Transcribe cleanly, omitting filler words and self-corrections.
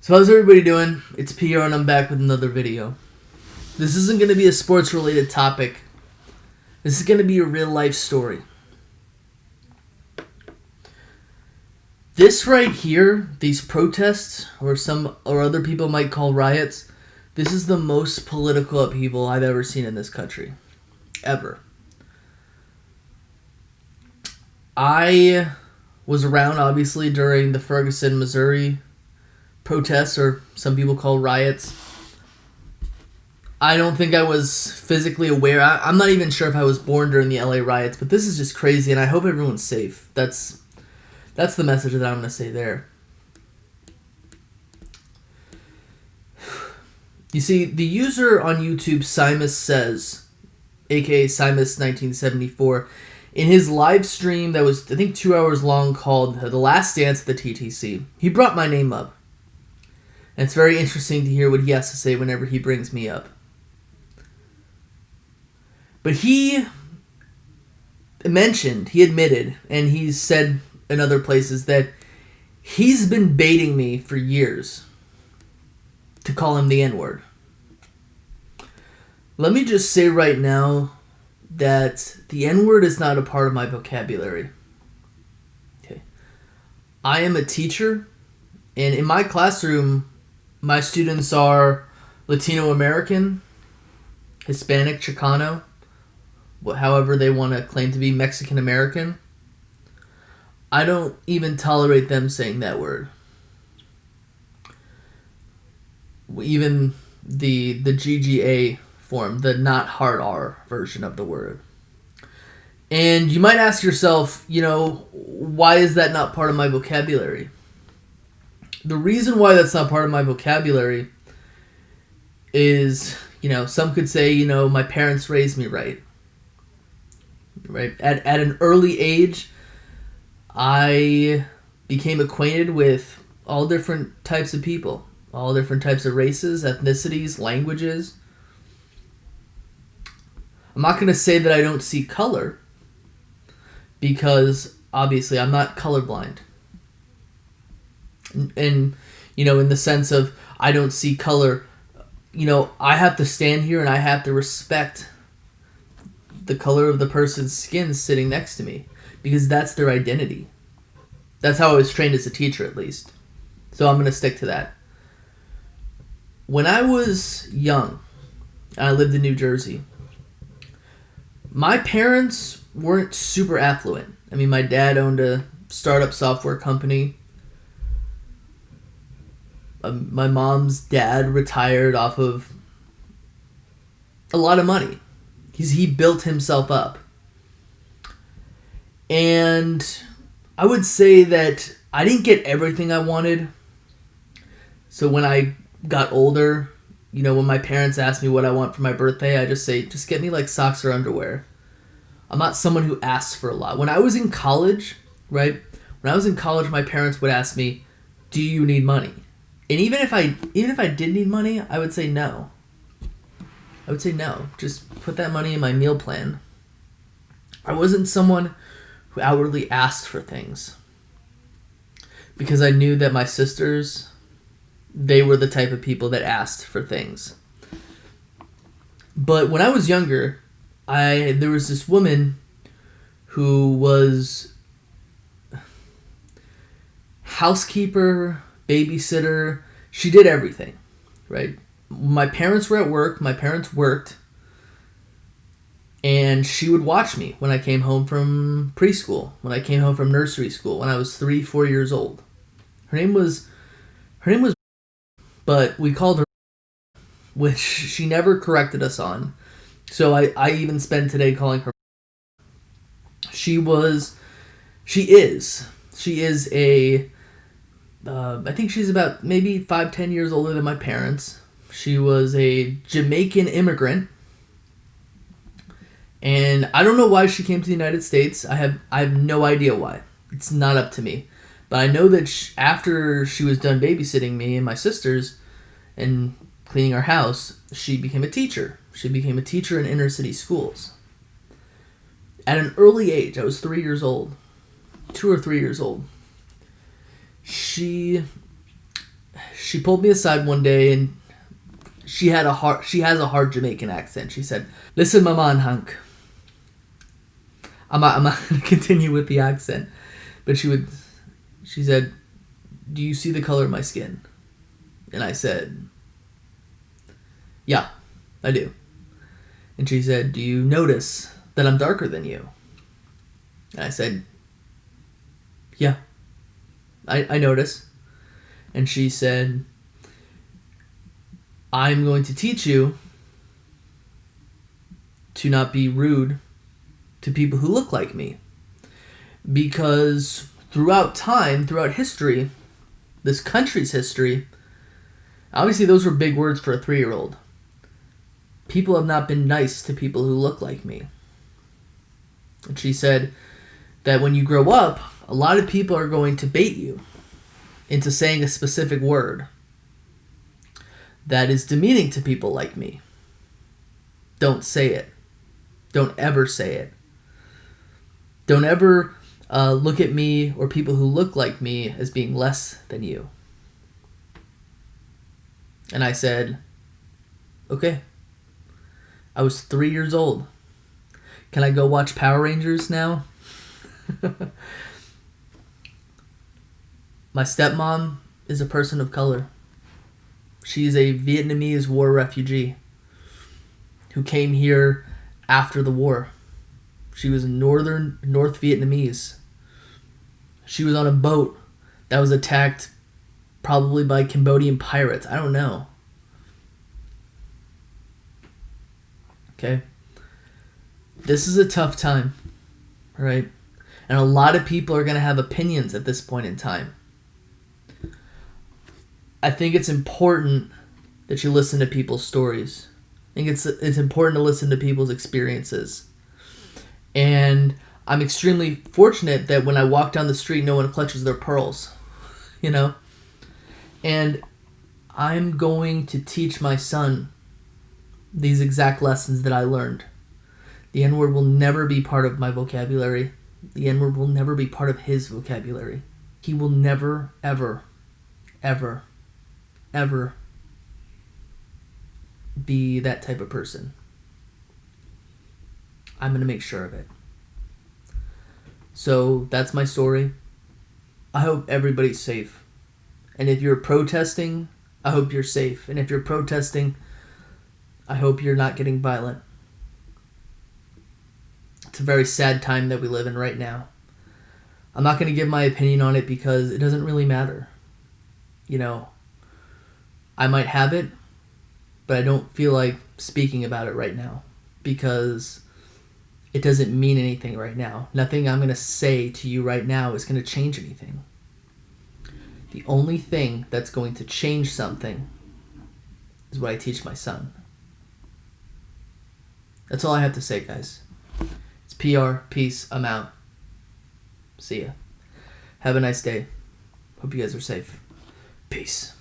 So how's everybody doing? It's PR and I'm back with another video. This isn't going to be a sports related topic. This is going to be a real life story. This right here, these protests, or other people might call riots, this is the most political upheaval I've ever seen in this country. Ever. I was around, obviously, during the Ferguson, Missouri protests, or some people call riots. I don't think I was physically aware. I'm not even sure if I was born during the LA riots, but this is just crazy, and I hope everyone's safe. That's the message that I'm going to say there. You see, the user on YouTube, Simus Says, aka Simus1974, in his live stream that was, I think, 2 hours long, called The Last Dance at the TTC, he brought my name up. And it's very interesting to hear what he has to say whenever he brings me up. But he admitted, and he's said in other places, that he's been baiting me for years to call him the N-word. Let me just say right now that the N-word is not a part of my vocabulary. Okay. I am a teacher, and in my classroom, my students are Latino American, Hispanic, Chicano, however they want to claim to be Mexican American. I don't even tolerate them saying that word. Even the GGA form, the not hard R version of the word. And you might ask yourself, why is that not part of my vocabulary? The reason why that's not part of my vocabulary is, some could say, my parents raised me right. Right? At an early age, I became acquainted with all different types of people, all different types of races, ethnicities, languages. I'm not going to say that I don't see color, because obviously I'm not colorblind. And in the sense of I don't see color, I have to stand here and I have to respect the color of the person's skin sitting next to me, because that's their identity. That's how I was trained as a teacher, at least. So I'm going to stick to that. When I was young, and I lived in New Jersey, my parents weren't super affluent. I mean, my dad owned a startup software company. My mom's dad retired off of a lot of money. He built himself up. And I would say that I didn't get everything I wanted. So when I got older, when my parents asked me what I want for my birthday, I just say, just get me like socks or underwear. I'm not someone who asks for a lot. When I was in college, right? When I was in college, my parents would ask me, do you need money? And even if I did need money, I would say no. I would say no. Just put that money in my meal plan. I wasn't someone who outwardly asked for things, because I knew that my sisters, they were the type of people that asked for things. But when I was younger, there was this woman who was housekeeper, babysitter. She did everything, right? My parents were at work. My parents worked. And she would watch me when I came home from preschool, when I came home from nursery school, when I was 3-4 years old. Her name was, but we called her, which she never corrected us on. So I even spend today calling her. She is I think she's about maybe 5-10 years older than my parents. She was a Jamaican immigrant. And I don't know why she came to the United States. I have no idea why. It's not up to me. But I know that after she was done babysitting me and my sisters and cleaning our house, she became a teacher. She became a teacher in inner city schools. At an early age, I was 3 years old. 2 or 3 years old. She she pulled me aside one day, and she has a hard Jamaican accent. She said, "Listen, my man, Hank. I'm not going to continue with the accent, but she said, do you see the color of my skin?" And I said, "Yeah, I do." And she said, "Do you notice that I'm darker than you?" And I said, "Yeah, I notice." And she said, "I'm going to teach you to not be rude to people who look like me. Because throughout history, this country's history, obviously those were big words for a 3-year-old. People have not been nice to people who look like me." And she said that when you grow up, a lot of people are going to bait you into saying a specific word that is demeaning to people like me. Don't say it. Don't ever say it. Don't ever look at me or people who look like me as being less than you. And I said, okay. I was 3 years old. Can I go watch Power Rangers now? My stepmom is a person of color. She's a Vietnamese war refugee who came here after the war. She was North Vietnamese. She was on a boat that was attacked probably by Cambodian pirates. I don't know. Okay? This is a tough time, right? And a lot of people are going to have opinions at this point in time. I think it's important that you listen to people's stories. I think it's important to listen to people's experiences. And I'm extremely fortunate that when I walk down the street, no one clutches their pearls, you know? And I'm going to teach my son these exact lessons that I learned. The N-word will never be part of my vocabulary. The N-word will never be part of his vocabulary. He will never, ever, ever, ever be that type of person. I'm going to make sure of it. So that's my story. I hope everybody's safe. And if you're protesting, I hope you're safe. And if you're protesting, I hope you're not getting violent. It's a very sad time that we live in right now. I'm not going to give my opinion on it because it doesn't really matter. You know, I might have it, but I don't feel like speaking about it right now because it doesn't mean anything right now. Nothing I'm going to say to you right now is going to change anything. The only thing that's going to change something is what I teach my son. That's all I have to say, guys. It's PR. Peace. I'm out. See ya. Have a nice day. Hope you guys are safe. Peace.